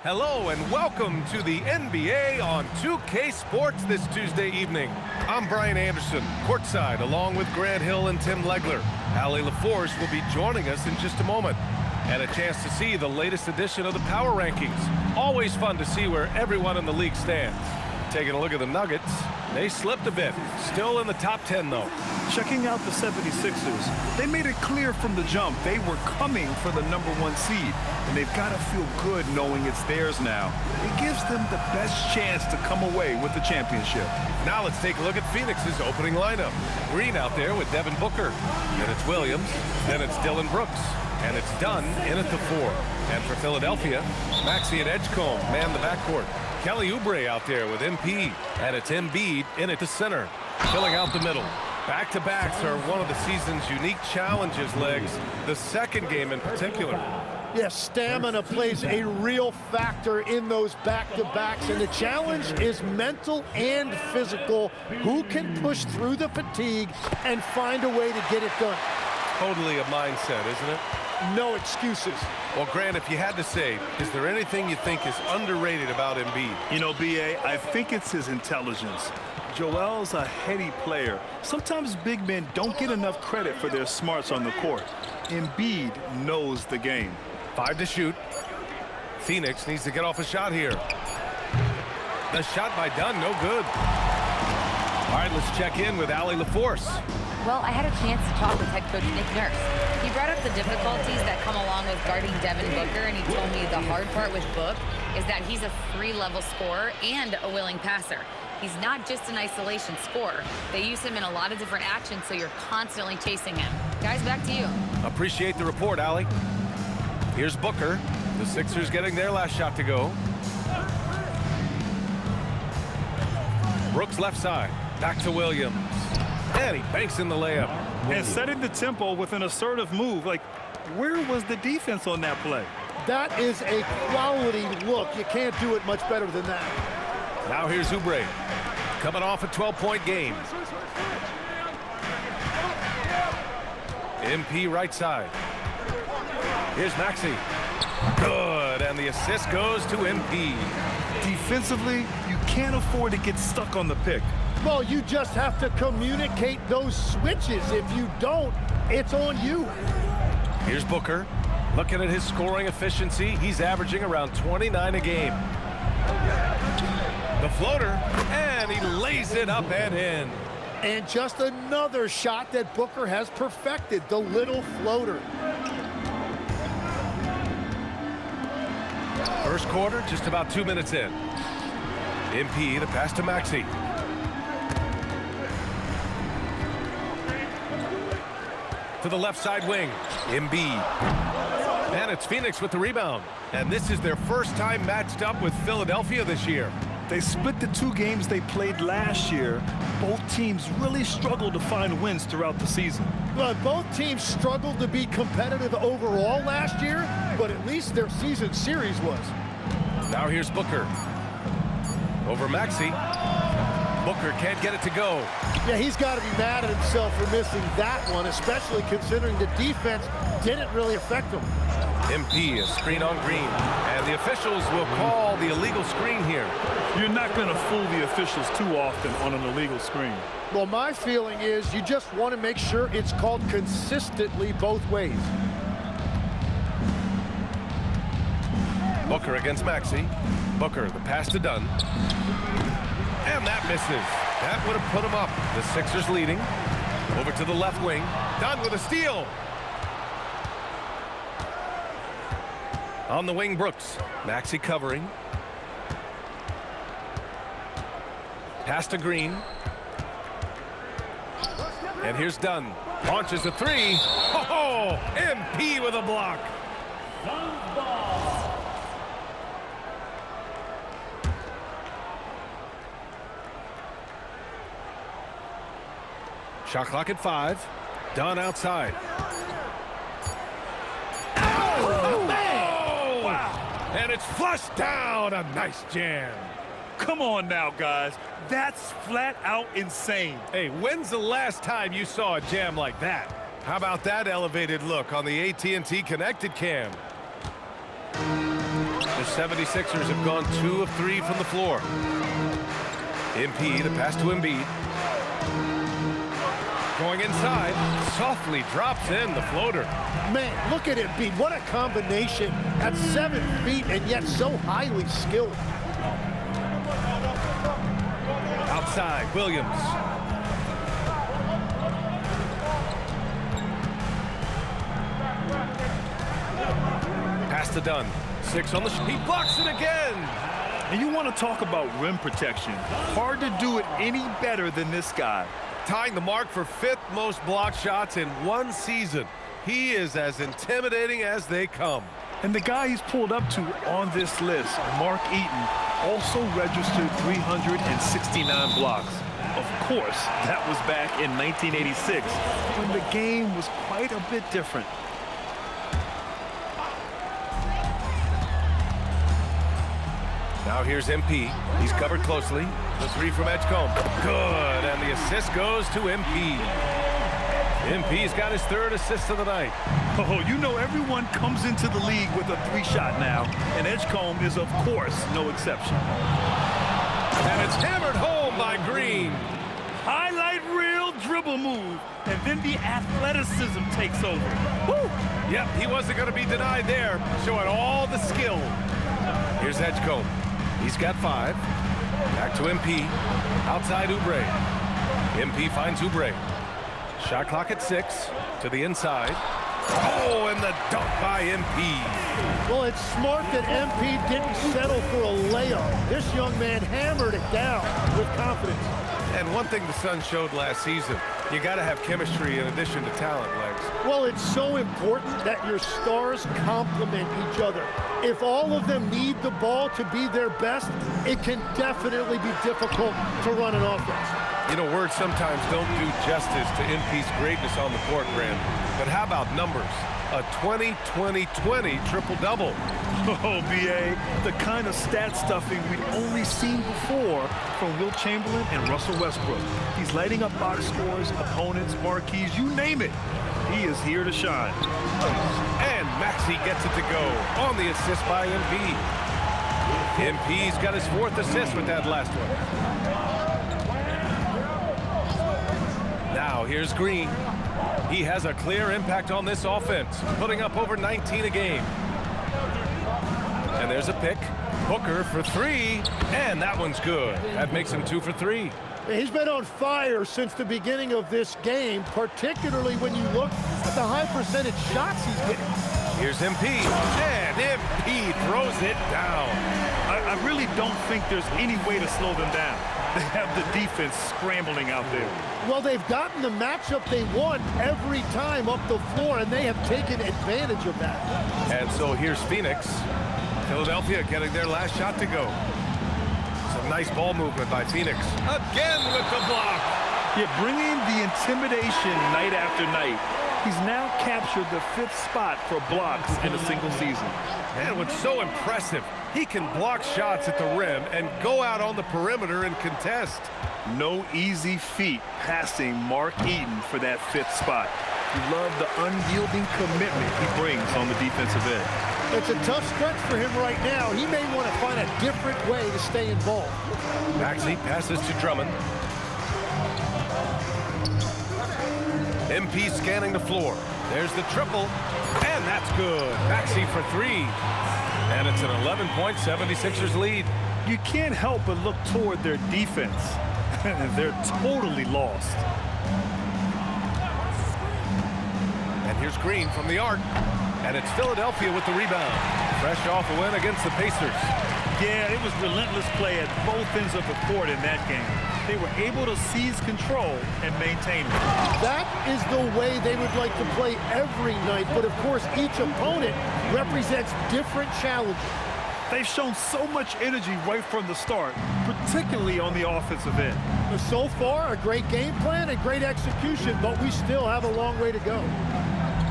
Hello and welcome to the NBA on 2K Sports this Tuesday evening. I'm Brian Anderson, courtside, along with Grant Hill and Tim Legler. Allie LaForce will be joining us in just a moment. And a chance to see the latest edition of the Power Rankings. Always fun to see where everyone in the league stands. Taking a look at the Nuggets, they slipped a bit. Still in the top 10, though. Checking out the 76ers, they made it clear from the jump they were coming for the #1 seed, and they've got to feel good knowing it's theirs now. It gives them the best chance to come away with the championship. Now let's take a look at Phoenix's opening lineup. Green out there with Devin Booker. Then it's Williams. Then it's Dillon Brooks. And it's Dunn in at the 4. And for Philadelphia, Maxey and Edgecombe man the backcourt. Kelly Oubre out there with MP. And it's Embiid in at the center, filling out the middle. Back-to-backs are one of the season's unique challenges, Legs. The second game in particular. Yes, stamina plays a real factor in those back-to-backs, and the challenge is mental and physical. Who can push through the fatigue and find a way to get it done? Totally a mindset, isn't it? No excuses. Well, Grant, if you had to say, is there anything you think is underrated about Embiid? You know, B.A., I think it's his intelligence. Joel's a heady player. Sometimes big men don't get enough credit for their smarts on the court. Embiid knows the game. 5 to shoot. Phoenix needs to get off a shot here. The shot by Dunn, no good. All right, let's check in with Allie LaForce. Well, I had a chance to talk with head coach Nick Nurse. He brought up the difficulties that come along with guarding Devin Booker, and he told me the hard part with Book is that he's a 3-level scorer and a willing passer. He's not just an isolation scorer. They use him in a lot of different actions, so you're constantly chasing him. Guys, back to you. Appreciate the report, Allie. Here's Booker. The Sixers getting their last shot to go. Brooks left side. Back to Williams. And he banks in the layup. And setting the tempo with an assertive move. Like, where was the defense on that play? That is a quality look. You can't do it much better than that. Now here's Oubre. Coming off a 12-point game. MP right side. Here's Maxey. Good, and the assist goes to MP. Defensively, you can't afford to get stuck on the pick. Well, you just have to communicate those switches. If you don't, it's on you. Here's Booker. Looking at his scoring efficiency, he's averaging around 29 a game. The floater, and he lays it up and in. And just another shot that Booker has perfected, the little floater. First quarter, just about 2 minutes in. MP, the pass to Maxey. To the left side wing, Embiid. And it's Phoenix with the rebound. And this is their first time matched up with Philadelphia this year. They split the 2 games they played last year. Both teams really struggled to find wins throughout the season. Well, both teams struggled to be competitive overall last year, but at least their season series was. Now here's Booker. Over Maxey. Booker can't get it to go. Yeah, he's got to be mad at himself for missing that one, especially considering the defense didn't really affect him. MP, a screen on Green. And the officials will call the illegal screen here. You're not going to fool the officials too often on an illegal screen. Well, my feeling is you just want to make sure it's called consistently both ways. Booker against Maxey. Booker, the pass to Dunn. And that misses. That would have put him up. The Sixers leading. Over to the left wing. Dunn with a steal. On the wing, Brooks. Maxey covering. Pass to Green. And here's Dunn. Launches a 3. Oh, MP with a block. Shot clock at 5. Dunn outside. Oh, man! Wow. And it's flushed down. A nice jam. Come on now, guys. That's flat out insane. Hey, when's the last time you saw a jam like that? How about that elevated look on the AT&T Connected Cam? The The 76ers have gone 2 of 3 from the floor. MP, the pass to Embiid. Going inside, softly drops in the floater. Man, look at Embiid. What a combination at 7 feet and yet so highly skilled. Outside, Williams. Pass to Dunn. 6 on the shot. He blocks it again. And you want to talk about rim protection. Hard to do it any better than this guy. Tying the mark for 5th most blocked shots in one season. He is as intimidating as they come. And the guy he's pulled up to on this list, Mark Eaton, also registered 369 blocks. Of course, that was back in 1986 when the game was quite a bit different. Now here's MP. He's covered closely. The 3 from Edgecombe. Good, and the assist goes to MP. MP's got his 3rd assist of the night. Oh, you know everyone comes into the league with a 3-shot now, and Edgecombe is, of course, no exception. And it's hammered home by Green. Highlight reel dribble move, and then the athleticism takes over. Woo! Yep, he wasn't going to be denied there, showing all the skill. Here's Edgecombe. He's got 5. Back to MP. Outside Oubre. MP finds Oubre. Shot clock at 6. To the inside. Oh, and the dunk by MP. Well, it's smart that MP didn't settle for a layup. This young man hammered it down with confidence. And one thing the Suns showed last season, you got to have chemistry in addition to talent, Legs. Well, it's so important that your stars complement each other. If all of them need the ball to be their best, it can definitely be difficult to run an offense. You know, words sometimes don't do justice to MP's greatness on the court, Grant. But how about numbers? A 20-20-20 triple-double. Oh, B.A., the kind of stat stuffing we'd only seen before from Wilt Chamberlain and Russell Westbrook. He's lighting up box scores, opponents, marquees, you name it. He is here to shine. And Maxey gets it to go on the assist by MP. MP's got his 4th assist with that last one. Now here's Green. He has a clear impact on this offense, putting up over 19 a game. And there's a pick. Booker for 3, and that one's good. That makes him 2 for 3. He's been on fire since the beginning of this game, particularly when you look at the high percentage shots he's getting. Here's MP, and MP throws it down. I really don't think there's any way to slow them down. They have the defense scrambling out there. Well, they've gotten the matchup they want every time up the floor, and they have taken advantage of that. And so here's Phoenix. Philadelphia getting their last shot to go. Some nice ball movement by Phoenix. Again with the block. Yeah, bringing the intimidation night after night. He's now captured the 5th spot for blocks in a single season. And what's so impressive, he can block shots at the rim and go out on the perimeter and contest. No easy feat passing Mark Eaton for that 5th spot. You love the unyielding commitment he brings on the defensive end. It's a tough stretch for him right now. He may want to find a different way to stay involved. Maxey passes to Drummond. MP scanning the floor. There's the triple, and that's good. Maxey for 3. And it's an 11-point 76ers lead. You can't help but look toward their defense. They're totally lost. And here's Green from the arc. And it's Philadelphia with the rebound. Fresh off a win against the Pacers. Yeah, it was relentless play at both ends of the court in that game. They were able to seize control and maintain it. That is the way they would like to play every night, but of course each opponent represents different challenges. They've shown so much energy right from the start, particularly on the offensive end. So far, a great game plan and great execution, but we still have a long way to go.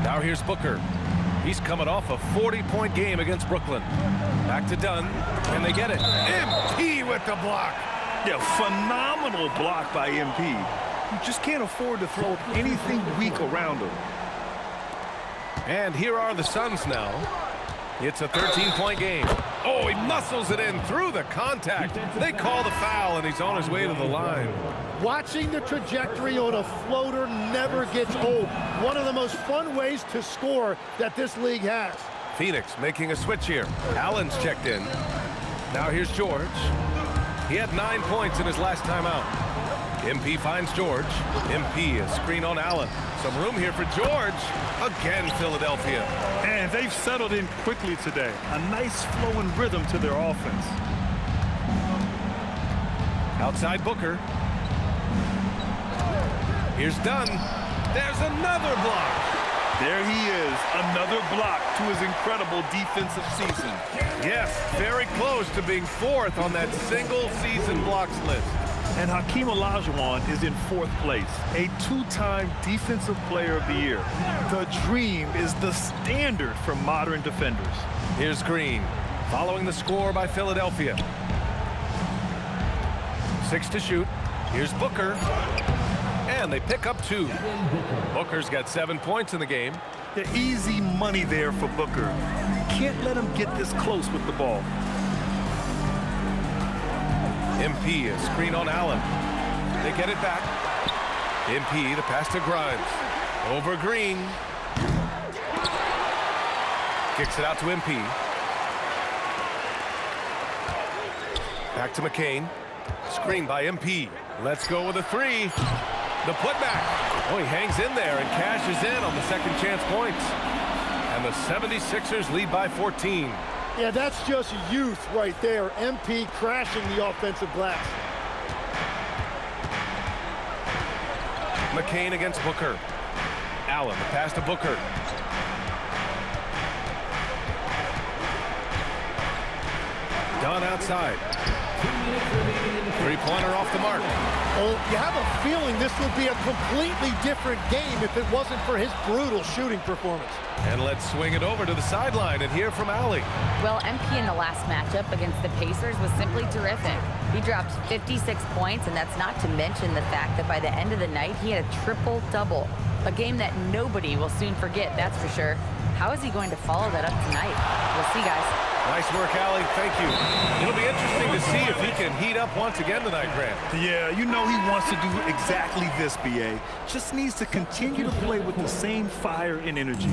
Now here's Booker. He's coming off a 40-point game against Brooklyn. Back to Dunn, and they get it. MP with the block. Yeah, phenomenal block by MP. You just can't afford to throw anything weak around him. And here are the Suns now. It's a 13-point game. Oh, he muscles it in through the contact. They call the foul, and he's on his way to the line. Watching the trajectory on a floater never gets old. One of the most fun ways to score that this league has. Phoenix making a switch here. Allen's checked in. Now here's George. He had 9 points in his last time out. MP finds George. MP, a screen on Allen. Some room here for George. Again, Philadelphia. And they've settled in quickly today. A nice flowing rhythm to their offense. Outside Booker. Here's Dunn. There's another block. There he is, another block to his incredible defensive season. Yes, very close to being 4th on that single-season blocks list. And Hakeem Olajuwon is in 4th place, a 2-time Defensive Player of the Year. The dream is the standard for modern defenders. Here's Green, following the score by Philadelphia. 6 to shoot. Here's Booker. And they pick up 2. Booker's got 7 points in the game. The easy money there for Booker. Can't let him get this close with the ball. MP, a screen on Allen. They get it back. MP, the pass to Grimes. Over Green. Kicks it out to MP. Back to McCain. Screen by MP. Let's go with a 3. The putback. Oh, he hangs in there and cashes in on the second chance points. And the 76ers lead by 14. Yeah, that's just youth right there. MP crashing the offensive glass. McCain against Booker. Allen, the pass to Booker. Dunn outside. Three-pointer off the mark. Well, you have a feeling this would be a completely different game if it wasn't for his brutal shooting performance. And let's swing it over to the sideline and hear from Allie. Well, MP in the last matchup against the Pacers was simply terrific. He dropped 56 points, and that's not to mention the fact that by the end of the night, he had a triple-double. A game that nobody will soon forget, that's for sure. How is he going to follow that up tonight? We'll see, guys. Nice work, Allie. Thank you. It'll be interesting to see if he can heat up once again tonight, Grant. Yeah, you know he wants to do exactly this, BA. Just needs to continue to play with the same fire and energy.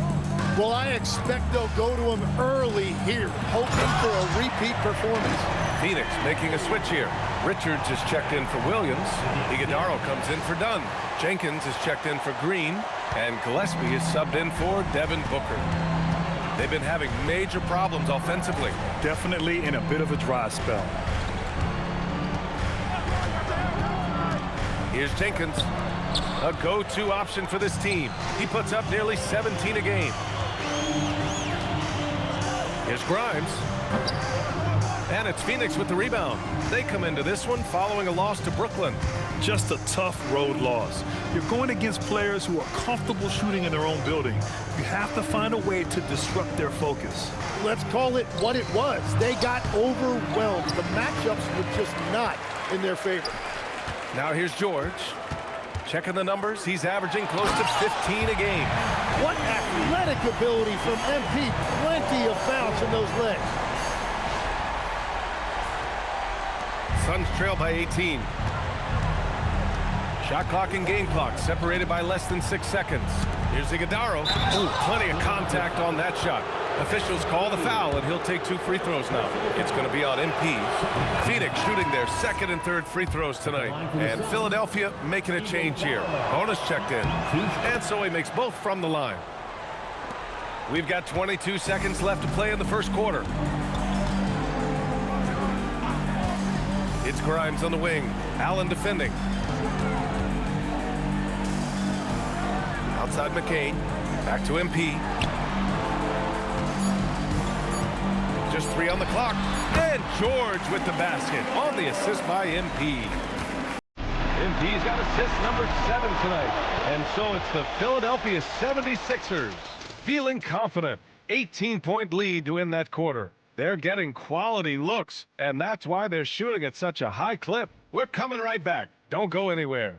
Well, I expect they'll go to him early here, hoping for a repeat performance. Phoenix making a switch here. Richards is checked in for Williams. Iguodaro comes in for Dunn. Jenkins is checked in for Green. And Gillespie is subbed in for Devin Booker. They've been having major problems offensively. Definitely in a bit of a dry spell. Here's Jenkins, a go-to option for this team. He puts up nearly 17 a game. Here's Grimes. And it's Phoenix with the rebound. They come into this one following a loss to Brooklyn. Just a tough road loss. You're going against players who are comfortable shooting in their own building. You have to find a way to disrupt their focus. Let's call it what it was. They got overwhelmed. The matchups were just not in their favor. Now here's George. Checking the numbers. He's averaging close to 15 a game. What athletic ability from MP. Plenty of bounce in those legs. Suns trail by 18. Shot clock and game clock separated by less than 6 seconds. Here's Iguodaro. Ooh, plenty of contact on that shot. Officials call the foul, and he'll take 2 free throws now. It's going to be on MP. Phoenix shooting their second and third free throws tonight. And Philadelphia making a change here. Bonus checked in. And so he makes both from the line. We've got 22 seconds left to play in the first quarter. It's Grimes on the wing. Allen defending. Outside McCain. Back to MP. Just 3 on the clock. And George with the basket on the assist by MP. MP's got assist number 7 tonight. And so it's the Philadelphia 76ers feeling confident. 18-point lead to win that quarter. They're getting quality looks, and that's why they're shooting at such a high clip. We're coming right back. Don't go anywhere.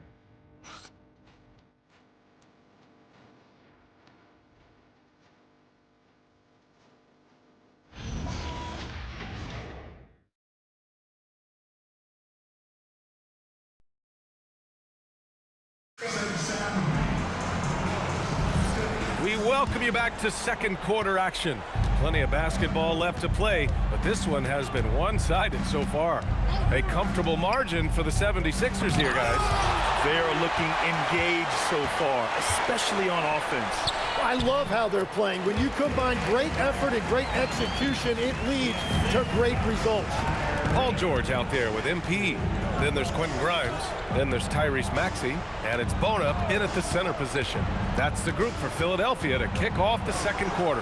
We welcome you back to second quarter action. Plenty of basketball left to play, but this one has been one-sided so far. A comfortable margin for the 76ers here, guys. They are looking engaged so far, especially on offense. I love how they're playing. When you combine great effort and great execution, it leads to great results. Paul George out there with MP. Then there's Quentin Grimes. Then there's Tyrese Maxey. And it's Bonup in at the center position. That's the group for Philadelphia to kick off the second quarter.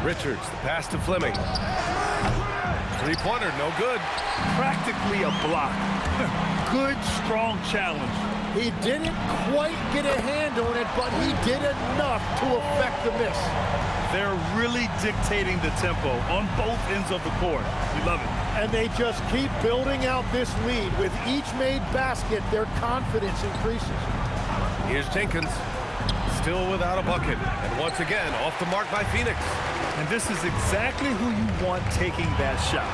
Richards, the pass to Fleming. Three-pointer, no good. Practically a block. Good, strong challenge. He didn't quite get a hand on it, but he did enough to affect the miss. They're really dictating the tempo on both ends of the court. We love it. And they just keep building out this lead. With each made basket, their confidence increases. Here's Jenkins, still without a bucket. And once again, off the mark by Phoenix. And this is exactly who you want taking that shot.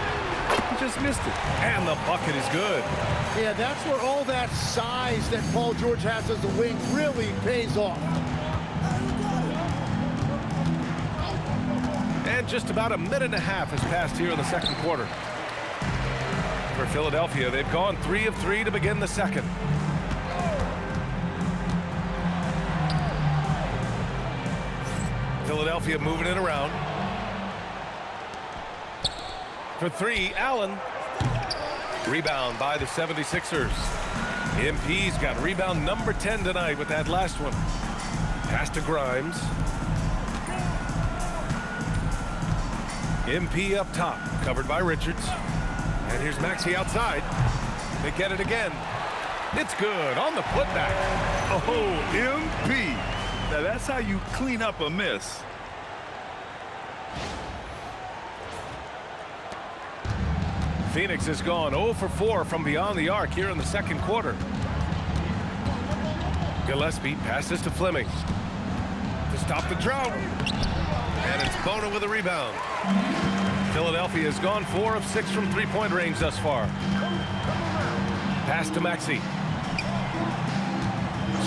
He just missed it. And the bucket is good. Yeah, that's where all that size that Paul George has as a wing really pays off. And just about a minute and a half has passed here in the second quarter. For Philadelphia, they've gone 3 of 3 to begin the second. Philadelphia moving it around. For three, Allen. Rebound by the 76ers. MP's got rebound number 10 tonight with that last one. Pass to Grimes. MP up top, covered by Richards. And here's Maxey outside. They get it again. It's good on the putback. Oh, MP. Now that's how you clean up a miss. Phoenix has gone 0 for 4 from beyond the arc here in the second quarter. Gillespie passes to Fleming to stop the drought. And it's Bono with a rebound. Philadelphia has gone 4 of 6 from three-point range thus far. Pass to Maxey.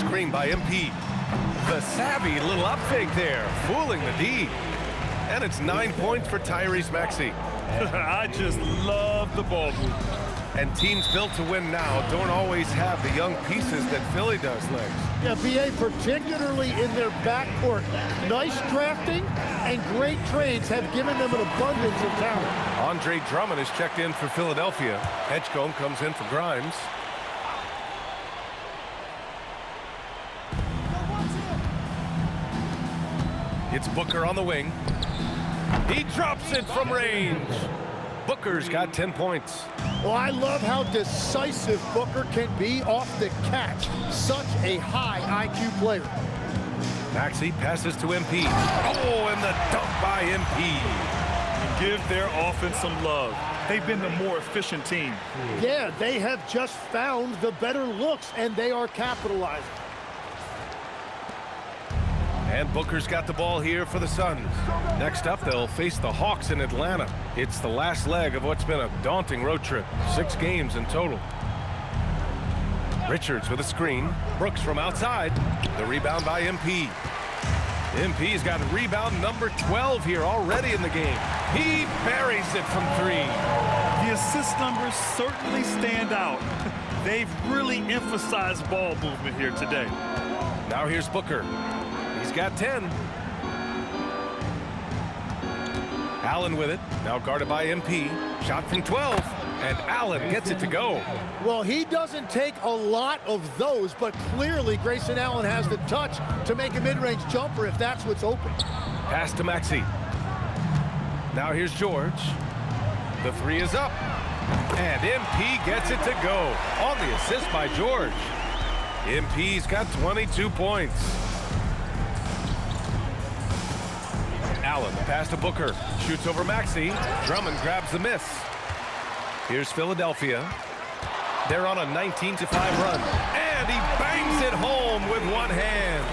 Screen by MP. The savvy little up fake there, fooling the D. And it's 9 points for Tyrese Maxey. I just love the ball movement. And teams built to win now don't always have the young pieces that Philly does, Legs. Yeah, BA, particularly in their backcourt. Nice drafting and great trades have given them an abundance of talent. Andre Drummond is checked in for Philadelphia. Edgecombe comes in for Grimes. It's Booker on the wing. He drops it from range. Booker's got 10 points. Well, I love how decisive Booker can be off the catch. Such a high IQ player. Maxey passes to MP. Oh, and the dunk by MP. Give their offense some love. They've been the more efficient team. Yeah, they have just found the better looks, and they are capitalizing. And Booker's got the ball here for the Suns. Next up, they'll face the Hawks in Atlanta. It's the last leg of what's been a daunting road trip. 6 games in total. Richards with a screen. Brooks from outside. The rebound by MP. MP's got rebound number 12 here already in the game. He buries it from 3. The assist numbers certainly stand out. They've really emphasized ball movement here today. Now here's Booker. He's got 10. Allen with it. Now guarded by MP. Shot from 12. And Allen gets it to go. Well, he doesn't take a lot of those, but clearly Grayson Allen has the touch to make a mid-range jumper if that's what's open. Pass to Maxey. Now here's George. The 3 is up. And MP gets it to go on the assist by George. MP's got 22 points. Allen, the pass to Booker. Shoots over Maxey. Drummond grabs the miss. Here's Philadelphia. They're on a 19-5 run. And he bangs it home with one hand.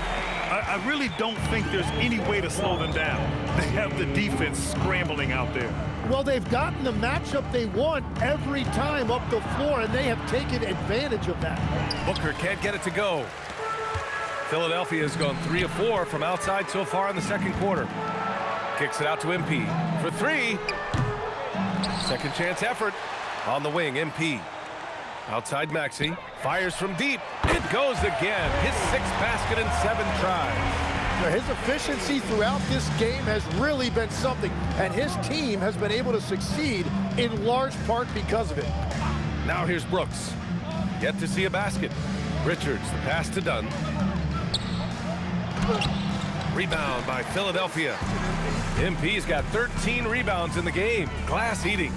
I really don't think there's any way to slow them down. They have the defense scrambling out there. Well, they've gotten the matchup they want every time up the floor, and they have taken advantage of that. Booker can't get it to go. Philadelphia has gone 3 of 4 from outside so far in the second quarter. Kicks it out to MP for 3. Second chance effort on the wing, MP. Outside Maxey, fires from deep. It goes again. His 6th basket in 7 tries. Now, his efficiency throughout this game has really been something, and his team has been able to succeed in large part because of it. Now here's Brooks. Yet to see a basket. Richards, the pass to Dunn. Rebound by Philadelphia. MP's got 13 rebounds in the game. Glass eating.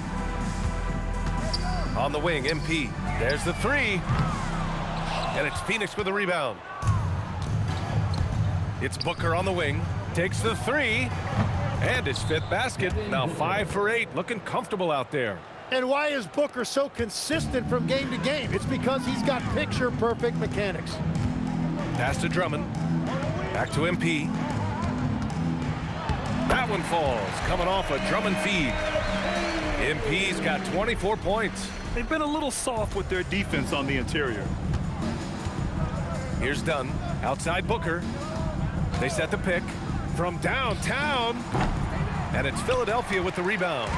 On the wing, MP. There's the 3. And it's Phoenix with a rebound. It's Booker on the wing. Takes the 3. And his 5th basket. Now 5 for 8. Looking comfortable out there. And why is Booker so consistent from game to game? It's because he's got picture-perfect mechanics. Pass to Drummond. Back to MP. That one falls. Coming off a Drummond feed. MP's got 24 points. They've been a little soft with their defense on the interior. Here's Dunn. Outside Booker. They set the pick from downtown. And it's Philadelphia with the rebound.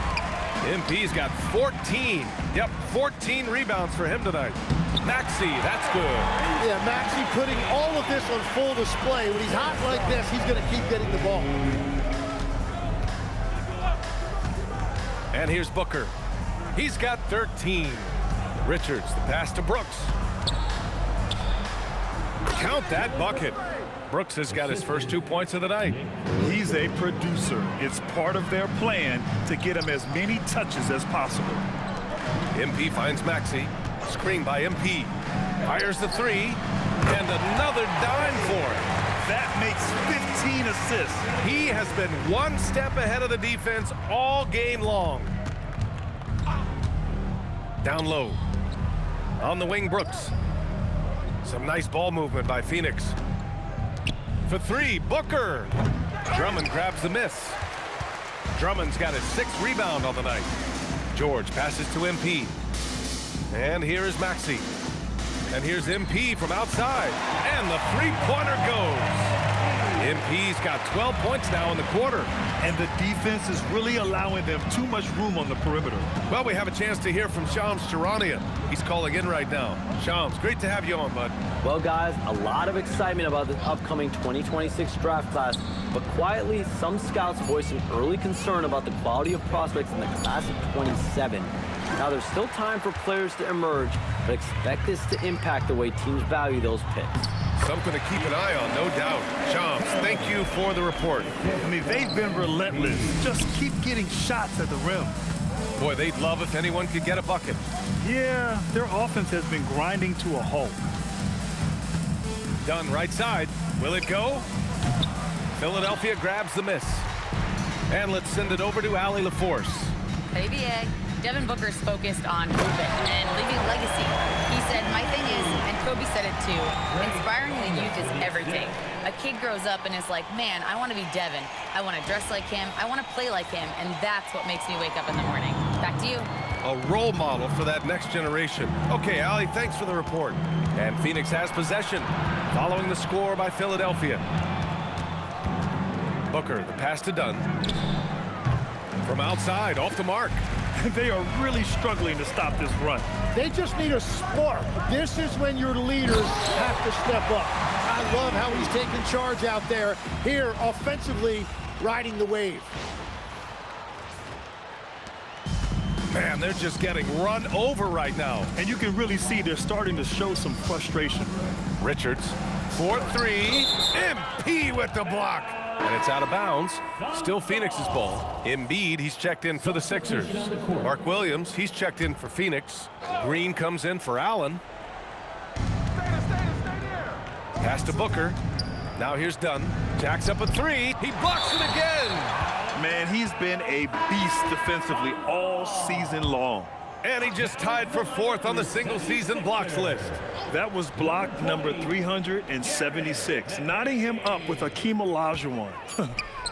MP's got 14. Yep, 14 rebounds for him tonight. Maxey, that's good. Yeah, Maxey putting all of this on full display. When he's hot like this, he's going to keep getting the ball. And here's Booker. He's got 13. Richards, the pass to Brooks. Count that bucket. Brooks has got his first 2 points of the night. He's a producer. It's part of their plan to get him as many touches as possible. MP finds Maxey. Screen by MP. Fires the 3. And another dime for him. That makes 15 assists. He has been one step ahead of the defense all game long. Down low. On the wing, Brooks. Some nice ball movement by Phoenix. For 3, Booker. Drummond grabs the miss. Drummond's got his 6th rebound on the night. George passes to MP. And here is Maxey. And here's MP from outside. And the 3-pointer goes. MP's got 12 points now in the quarter. And the defense is really allowing them too much room on the perimeter. Well, we have a chance to hear from Shams Charania. He's calling in right now. Shams, great to have you on, bud. Well, guys, a lot of excitement about this upcoming 2026 draft class, but quietly, some scouts voiced some early concern about the quality of prospects in the class of 27. Now, there's still time for players to emerge, but expect this to impact the way teams value those picks. Something to keep an eye on, no doubt. Shams, thank you for the report. I mean, they've been relentless. Just keep getting shots at the rim. Boy, they'd love if anyone could get a bucket. Yeah, their offense has been grinding to a halt. Dunn right side. Will it go? Philadelphia grabs the miss. And let's send it over to Allie LaForce. Hey, BA. Devin Booker's focused on movement and leaving legacy. He said, my thing is, and Kobe said it too, inspiring the youth is everything. A kid grows up and is like, man, I want to be Devin. I want to dress like him. I want to play like him. And that's what makes me wake up in the morning. Back to you. A role model for that next generation. Okay, Allie, thanks for the report. And Phoenix has possession, following the score by Philadelphia. Booker, the pass to Dunn. From outside, off the mark. They are really struggling to stop this run. They just need a spark. This is when your leaders have to step up. I love how he's taking charge out there. Here, offensively, riding the wave. Man, they're just getting run over right now. And you can really see they're starting to show some frustration. Richards, 4-3. MP with the block. And it's out of bounds. Still Phoenix's ball. Embiid, he's checked in for the Sixers. Mark Williams, he's checked in for Phoenix. Green comes in for Allen. Pass to Booker. Now here's Dunn. Jacks up a 3. He blocks it again. Man, he's been a beast defensively all season long. And he just tied for 4th on the single-season blocks list. That was block number 376, knotting him up with Hakeem Olajuwon.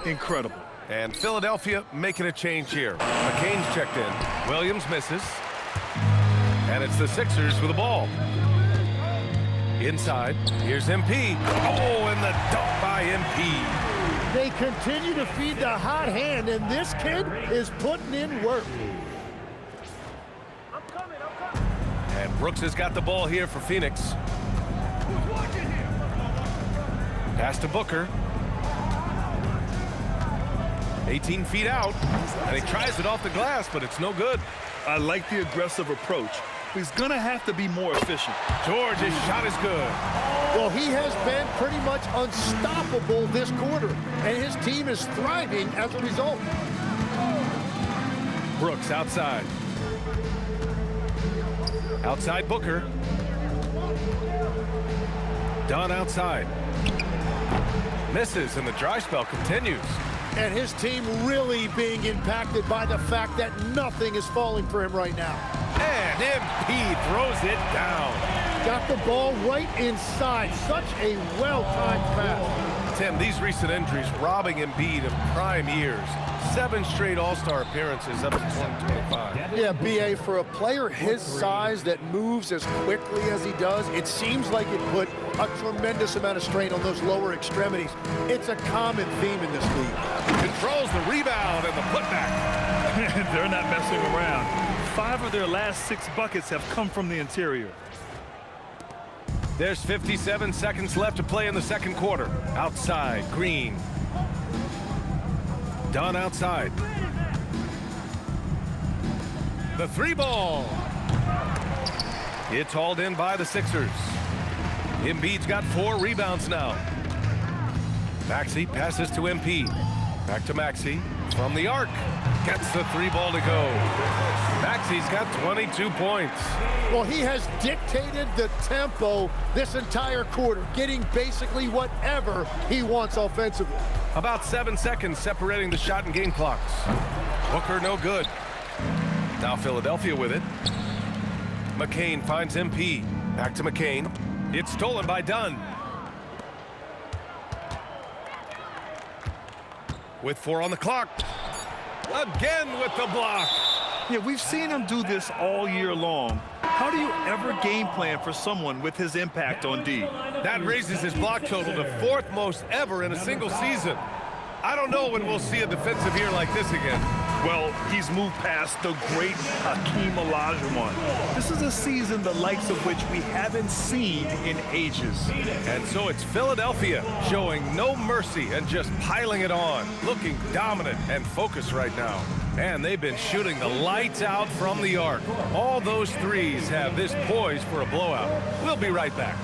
Incredible. And Philadelphia making a change here. McCain's checked in. Williams misses. And it's the Sixers with the ball. Inside, here's MP. Oh, and the dunk by MP. They continue to feed the hot hand, and this kid is putting in work. And Brooks has got the ball here for Phoenix. Pass to Booker. 18 feet out, and he tries it off the glass, but it's no good. I like the aggressive approach. He's going to have to be more efficient. George, his shot is good. Well, he has been pretty much unstoppable this quarter, and his team is thriving as a result. Brooks outside. Outside Booker. Dunn outside. Misses, and the dry spell continues. And his team really being impacted by the fact that nothing is falling for him right now. And MP throws it down. Got the ball right inside. Such a well-timed pass. Tim, these recent injuries robbing Embiid of prime years. 7 straight All-Star appearances up to 2025. Yeah, BA, for a player his size that moves as quickly as he does, it seems like it put a tremendous amount of strain on those lower extremities. It's a common theme in this league. Controls the rebound and the putback. They're not messing around. 5 of their last 6 buckets have come from the interior. There's 57 seconds left to play in the second quarter. Outside, Green. Dunn outside. The 3 ball. It's hauled in by the Sixers. Embiid's got 4 rebounds now. Maxey passes to MP. Back to Maxey from the arc. Gets the 3 ball to go. Maxey's got 22 points. Well, he has dictated the tempo this entire quarter, getting basically whatever he wants offensively. About 7 seconds separating the shot and game clocks. Booker no good. Now Philadelphia with it. McCain finds MP. Back to McCain. It's stolen by Dunn. With 4 on the clock. Again with the block. Yeah, we've seen him do this all year long. How do you ever game plan for someone with his impact on D? That raises his block total to 4th most ever in a single season. I don't know when we'll see a defensive year like this again. Well, he's moved past the great Hakeem Olajuwon. This is a season the likes of which we haven't seen in ages. And so it's Philadelphia showing no mercy and just piling it on, looking dominant and focused right now. And they've been shooting the lights out from the arc. All those threes have this poised for a blowout. We'll be right back.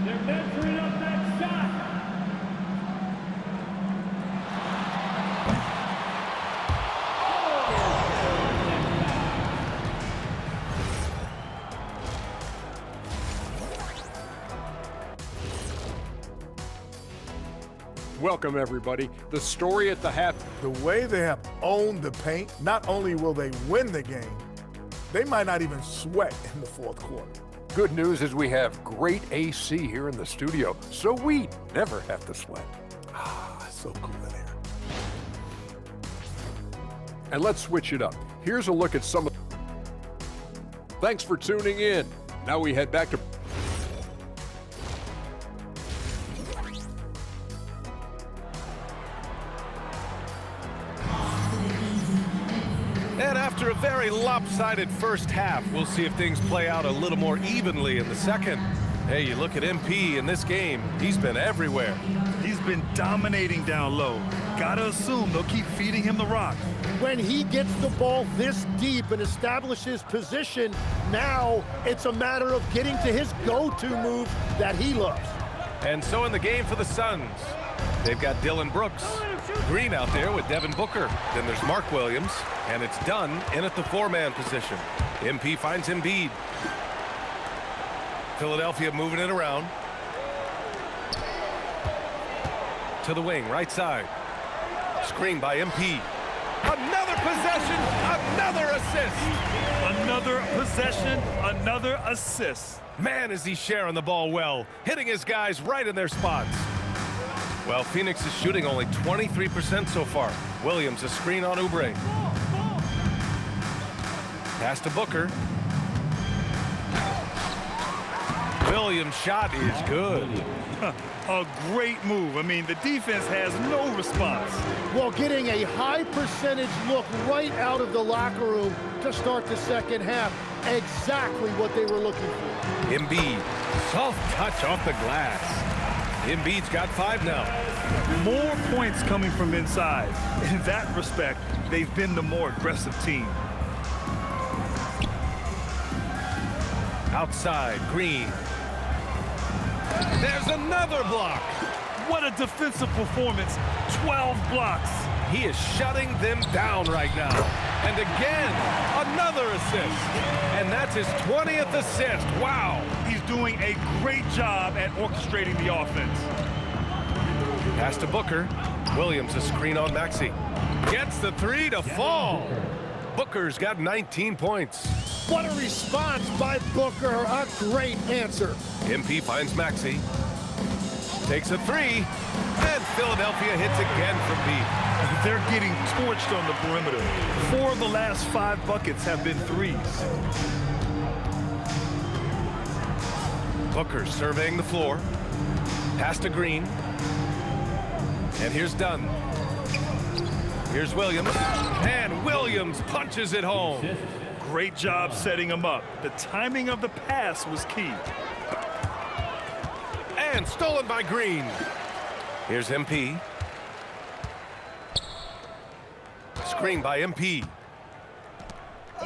They're measuring up that shot. Welcome, everybody. The story at the half. The way they have owned the paint, not only will they win the game, they might not even sweat in the 4th quarter. Good news is we have great AC here in the studio, so we never have to sweat. Ah, so cool in here. And let's switch it up. Here's a look at some of. Thanks for tuning in. Now we head back to. And after a very lopsided first half, we'll see if things play out a little more evenly in the second. Hey, you look at MP in this game, he's been everywhere. He's been dominating down low. Gotta assume they'll keep feeding him the rock. When he gets the ball this deep and establishes position, now it's a matter of getting to his go-to move that he loves. And so in the game for the Suns, they've got Dillon Brooks. Green out there with Devin Booker. Then there's Mark Williams, and it's Dunn in at the 4-man position. MP finds Embiid. Philadelphia moving it around. To the wing, right side. Screen by MP. Another possession, another assist. Another possession, another assist. Man, is he sharing the ball well, hitting his guys right in their spots. Well, Phoenix is shooting only 23% so far. Williams, a screen on Oubre. Pass to Booker. Williams' shot is good. A great move. I mean, the defense has no response. Well, getting a high percentage look right out of the locker room to start the second half. Exactly what they were looking for. Embiid, soft touch off the glass. Embiid's got 5 now. More points coming from inside. In that respect, they've been the more aggressive team. Outside, Green. There's another block. What a defensive performance. 12 blocks. He is shutting them down right now. And again, another assist. And that's his 20th assist. Wow. He's doing a great job at orchestrating the offense. Pass to Booker. Williams a screen on Maxey. Gets the 3 to fall. Booker's got 19 points. What a response by Booker. A great answer. MP finds Maxey. Takes a 3. And Philadelphia hits again from deep. They're getting torched on the perimeter. 4 of the last 5 buckets have been threes. Booker surveying the floor. Pass to Green. And here's Dunn. Here's Williams. And Williams punches it home. Great job setting him up. The timing of the pass was key. And stolen by Green. Here's MP. Screen by MP.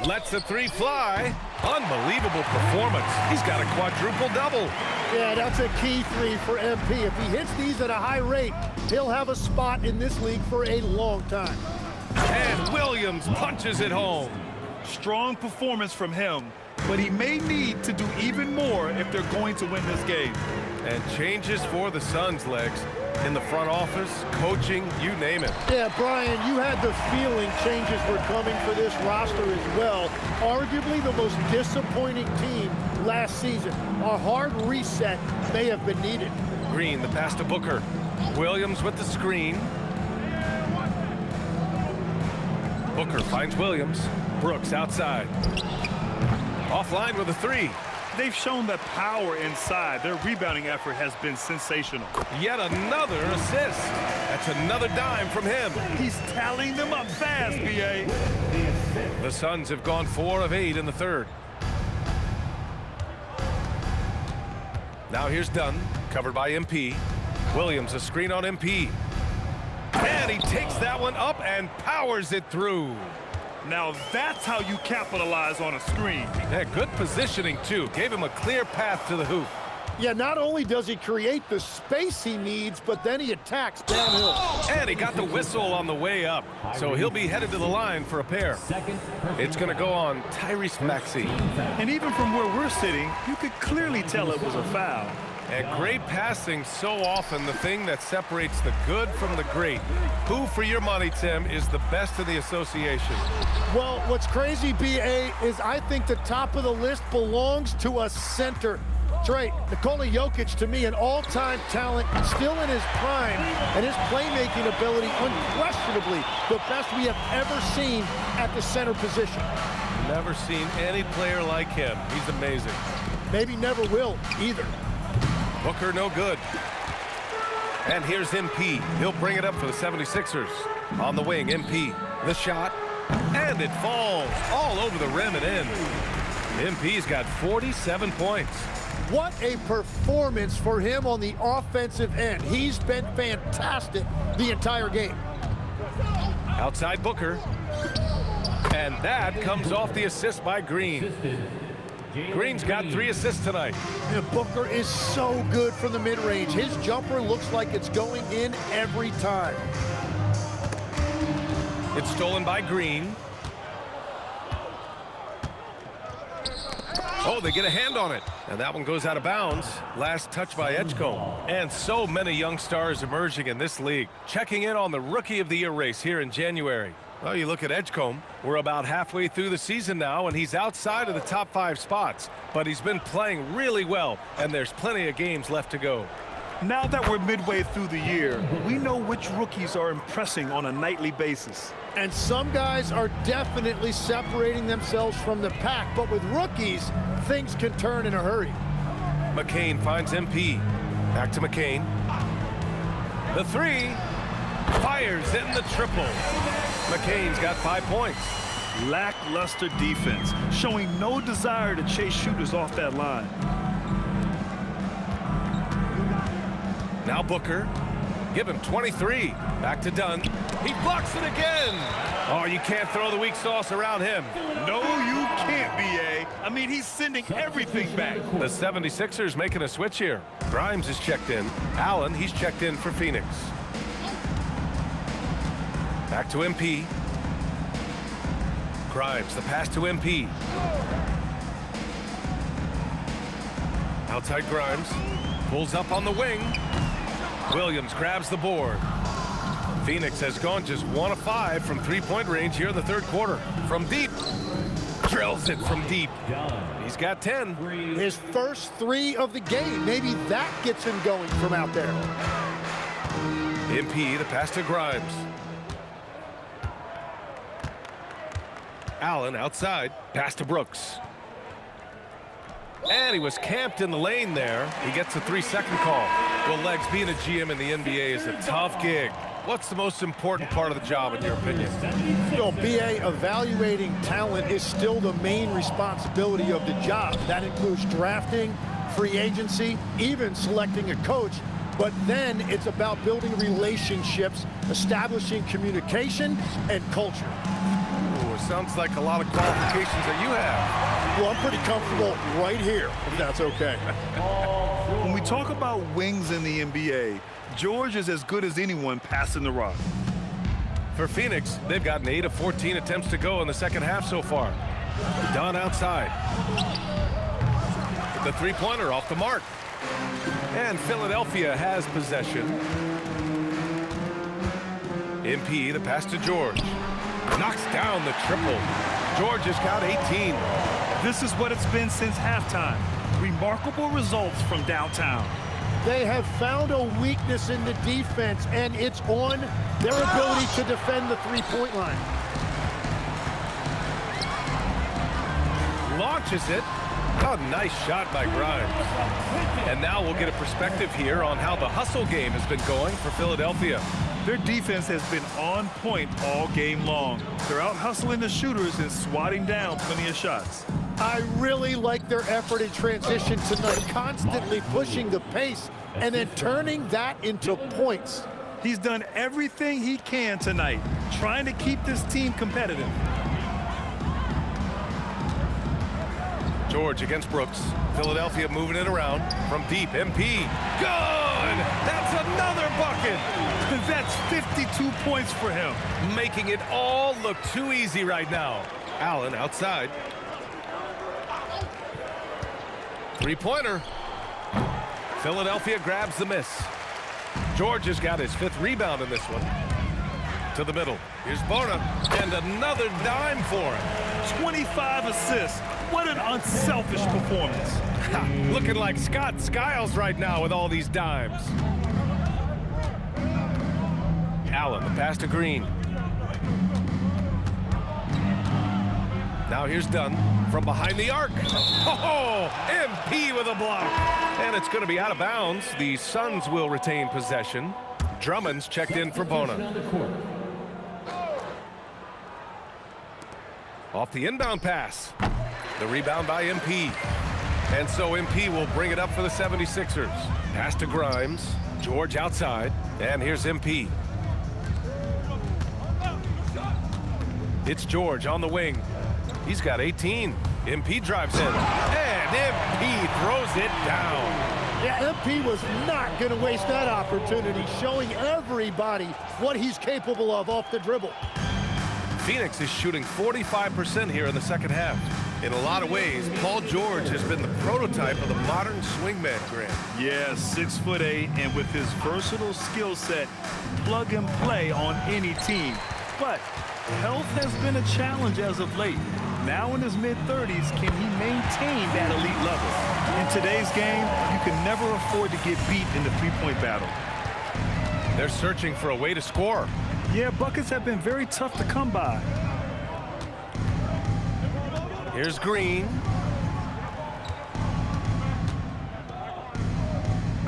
Lets the 3 fly. Unbelievable performance. He's got a quadruple double. Yeah, that's a key 3 for MP. If he hits these at a high rate, he'll have a spot in this league for a long time. And Williams punches it home. Strong performance from him, but he may need to do even more if they're going to win this game. And changes for the Suns, Legs. In the front office, coaching, you name it. Yeah, Brian, you had the feeling changes were coming for this roster as well. Arguably the most disappointing team last season. A hard reset may have been needed. Green, the pass to Booker. Williams with the screen. Booker finds Williams. Brooks outside. Offline with a 3. They've shown that power inside. Their rebounding effort has been sensational. Yet another assist. That's another dime from him. He's tallying them up fast, B.A. The Suns have gone 4 of 8 in the third. Now here's Dunn, covered by MP. Williams a screen on MP. And he takes that one up and powers it through. Now that's how you capitalize on a screen. Yeah, good positioning, too. Gave him a clear path to the hoop. Yeah, not only does he create the space he needs, but then he attacks downhill. And he got the whistle on the way up. So he'll be headed to the line for a pair. It's going to go on Tyrese Maxey. And even from where we're sitting, you could clearly tell it was a foul. And great passing, so often the thing that separates the good from the great. Who, for your money, Tim, is the best in the association? Well, what's crazy, B.A., is I think the top of the list belongs to a center. That's right. Nikola Jokic, to me, an all-time talent, still in his prime, and his playmaking ability unquestionably the best we have ever seen at the center position. Never seen any player like him. He's amazing. Maybe never will either. Booker no good. And here's MP. He'll bring it up for the 76ers. On the wing, MP. The shot. And it falls all over the rim and in. MP's got 47 points. What a performance for him on the offensive end. He's been fantastic the entire game. Outside Booker. And that comes off the assist by Green. Green's got 3 assists tonight. Yeah, Booker is so good from the mid-range. His jumper looks like it's going in every time. It's stolen by Green. Oh, they get a hand on it. And that one goes out of bounds. Last touch by Edgecombe. And so many young stars emerging in this league. Checking in on the Rookie of the Year race here in January. Well, you look at Edgecombe. We're about halfway through the season now, and he's outside of the top 5 spots. But he's been playing really well, and there's plenty of games left to go. Now that we're midway through the year, we know which rookies are impressing on a nightly basis. And some guys are definitely separating themselves from the pack. But with rookies, things can turn in a hurry. McCain finds MP. Back to McCain. The three. Fires in the triple. McCain's got 5 points. Lackluster defense, showing no desire to chase shooters off that line. Now Booker. Give him 23. Back to Dunn. He blocks it again. Oh, you can't throw the weak sauce around him. No, you can't, B.A. I mean, he's sending everything back. The 76ers making a switch here. Grimes is checked in. Allen, he's checked in for Phoenix. Back to MP. Grimes, the pass to MP. Outside Grimes. Pulls up on the wing. Williams grabs the board. Phoenix has gone just 1 of 5 from three-point range here in the third quarter. From deep. Drills it from deep. He's got 10. His first 3 of the game. Maybe that gets him going from out there. MP, the pass to Grimes. Allen outside. Pass to Brooks. And he was camped in the lane there. He gets a 3-second call. Well, Legs, being a GM in the NBA is a tough gig. What's the most important part of the job, in your opinion? BA, evaluating talent is still the main responsibility of the job. That includes drafting, free agency, even selecting a coach. But then it's about building relationships, establishing communication, and culture. Ooh, it sounds like a lot of qualifications that you have. Well, I'm pretty comfortable right here, if that's okay. When we talk about wings in the NBA, George is as good as anyone passing the rock. For Phoenix, they've gotten 8 of 14 attempts to go in the second half so far. Dunn outside. The three-pointer off the mark. And Philadelphia has possession. MP, the pass to George. Knocks down the triple. George has got 18. This is what it's been since halftime. Remarkable results from downtown. They have found a weakness in the defense, and it's on their ability to defend the three-point line. Launches it. Oh, nice shot by Grimes. And now we'll get a perspective here on how the hustle game has been going for Philadelphia. Their defense has been on point all game long. They're out hustling the shooters and swatting down plenty of shots. I really like their effort in transition tonight, constantly pushing the pace and then turning that into points. He's done everything he can tonight, trying to keep this team competitive. George against Brooks. Philadelphia moving it around from deep. MP. Good! That's another bucket! That's 52 points for him. Making it all look too easy right now. Allen outside. Three-pointer. Philadelphia grabs the miss. George has got his 5th rebound in this one. To the middle. Here's Bona. And another dime for him. 25 assists. What an unselfish performance. Looking like Scott Skiles right now with all these dimes. Allen, the pass to Green. Now here's Dunn from behind the arc. Oh, MP with a block. And it's going to be out of bounds. The Suns will retain possession. Drummond's checked in for Bona. Off the inbound pass. The rebound by MP. And so MP will bring it up for the 76ers. Pass to Grimes. George outside. And here's MP. It's George on the wing. He's got 18. MP drives in. And MP throws it down. Yeah, MP was not going to waste that opportunity, showing everybody what he's capable of off the dribble. Phoenix is shooting 45% here in the second half. In a lot of ways, Paul George has been the prototype of the modern swingman, Grant. Yeah, 6'8", and with his versatile skill set, plug and play on any team. But health has been a challenge as of late. Now in his mid-30s, can he maintain that elite level? In today's game, you can never afford to get beat in the three-point battle. They're searching for a way to score. Yeah, buckets have been very tough to come by. Here's Green.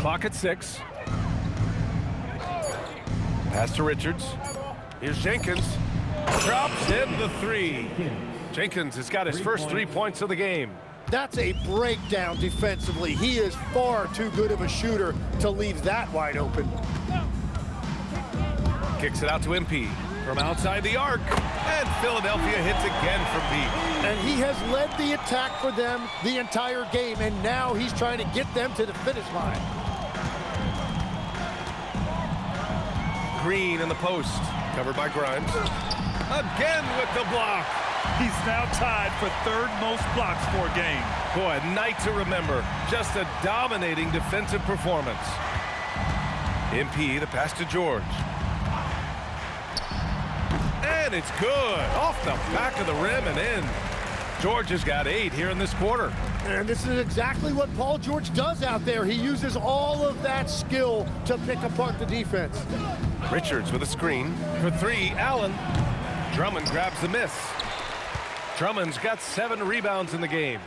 Clock at 6. Pass to Richards. Here's Jenkins. Drops in the 3. Jenkins has got his first 3 points of the game. That's a breakdown defensively. He is far too good of a shooter to leave that wide open. Kicks it out to MP from outside the arc. And Philadelphia hits again from deep. And he has led the attack for them the entire game, and now he's trying to get them to the finish line. Green in the post, covered by Grimes. Again with the block. He's now tied for third most blocks for a game. Boy, a night to remember. Just a dominating defensive performance. MP, the pass to George. And it's good. Off the back of the rim and in. George has got 8 here in this quarter. And this is exactly what Paul George does out there. He uses all of that skill to pick apart the defense. Richards with a screen. For 3, Allen. Drummond grabs the miss. Drummond's got 7 rebounds in the game.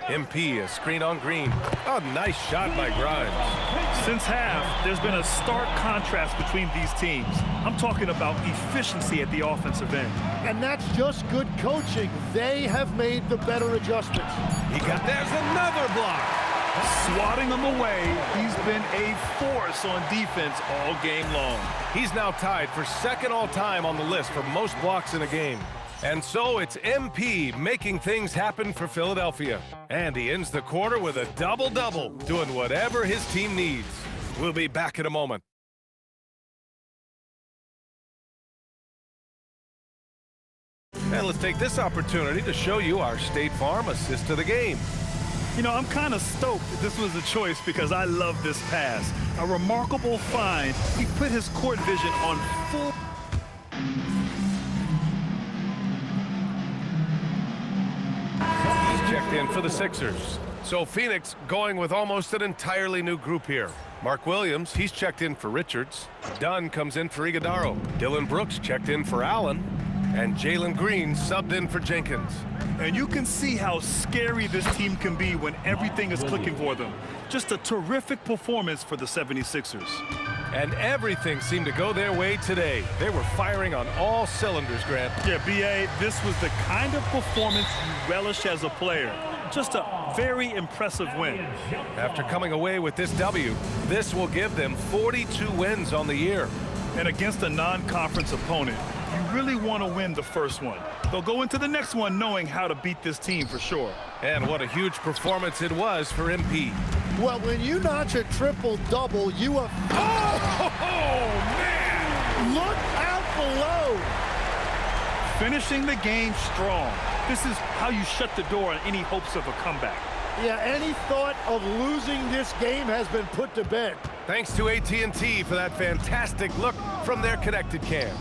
MP, a screen on Green. Oh, nice shot by Grimes. Since half, there's been a stark contrast between these teams. I'm talking about efficiency at the offensive end. And that's just good coaching. They have made the better adjustments. There's another block. Swatting them away, he's been a force on defense all game long. He's now tied for 2nd all-time on the list for most blocks in a game. And so it's MP making things happen for Philadelphia. And he ends the quarter with a double-double, doing whatever his team needs. We'll be back in a moment. And let's take this opportunity to show you our State Farm assist to the game. You know, I'm kind of stoked that this was a choice because I love this pass. A remarkable find. He put his court vision on full. He's checked in for the Sixers. So Phoenix going with almost an entirely new group here. Mark Williams, he's checked in for Richards. Dunn comes in for Iguodaro. Dylan Brooks checked in for Allen. And Jalen Green subbed in for Jenkins. And you can see how scary this team can be when everything is clicking for them. Just a terrific performance for the 76ers. And everything seemed to go their way today. They were firing on all cylinders, Grant. Yeah, B.A., this was the kind of performance you relish as a player. Just a very impressive win. After coming away with this W, this will give them 42 wins on the year. And against a non-conference opponent, you really want to win the first one. They'll go into the next one knowing how to beat this team for sure. And what a huge performance it was for MP. Well, when you notch a triple-double, you have... Oh, man! Look out below! Finishing the game strong. This is how you shut the door on any hopes of a comeback. Yeah, any thought of losing this game has been put to bed. Thanks to AT&T for that fantastic look from their connected cam.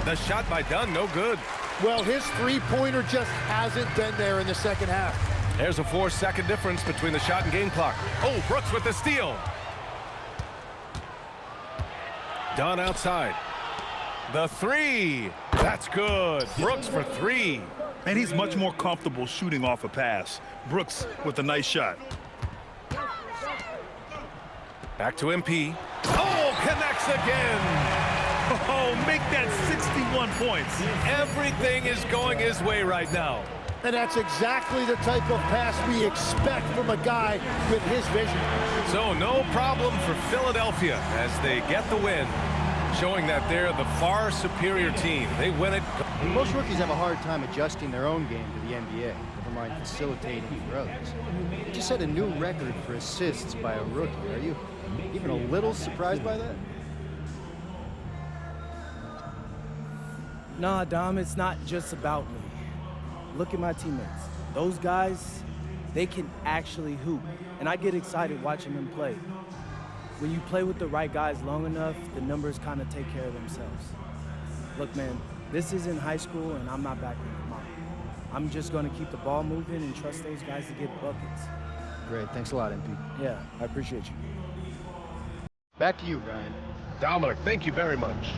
The shot by Dunn, no good. Well, his three-pointer just hasn't been there in the second half. There's a 4-second difference between the shot and game clock. Oh, Brooks with the steal. Dunn outside. The 3. That's good. Brooks for 3. And he's much more comfortable shooting off a pass. Brooks with a nice shot. Back to MP. Oh, connects again. Oh, make that 61 points. Everything is going his way right now. And that's exactly the type of pass we expect from a guy with his vision. So no problem for Philadelphia as they get the win, showing that they're the far superior team. They win it. Most rookies have a hard time adjusting their own game to the NBA, never mind facilitating for others. You just set a new record for assists by a rookie. Are you even a little surprised by that? Nah, Dom, it's not just about me. Look at my teammates. Those guys, they can actually hoop, and I get excited watching them play. When you play with the right guys long enough, the numbers kind of take care of themselves. Look, man, this isn't high school, and I'm not backing them up. I'm just going to keep the ball moving and trust those guys to get buckets. Great. Thanks a lot, MP. Yeah, I appreciate you. Back to you, Brian. Dominic, thank you very much.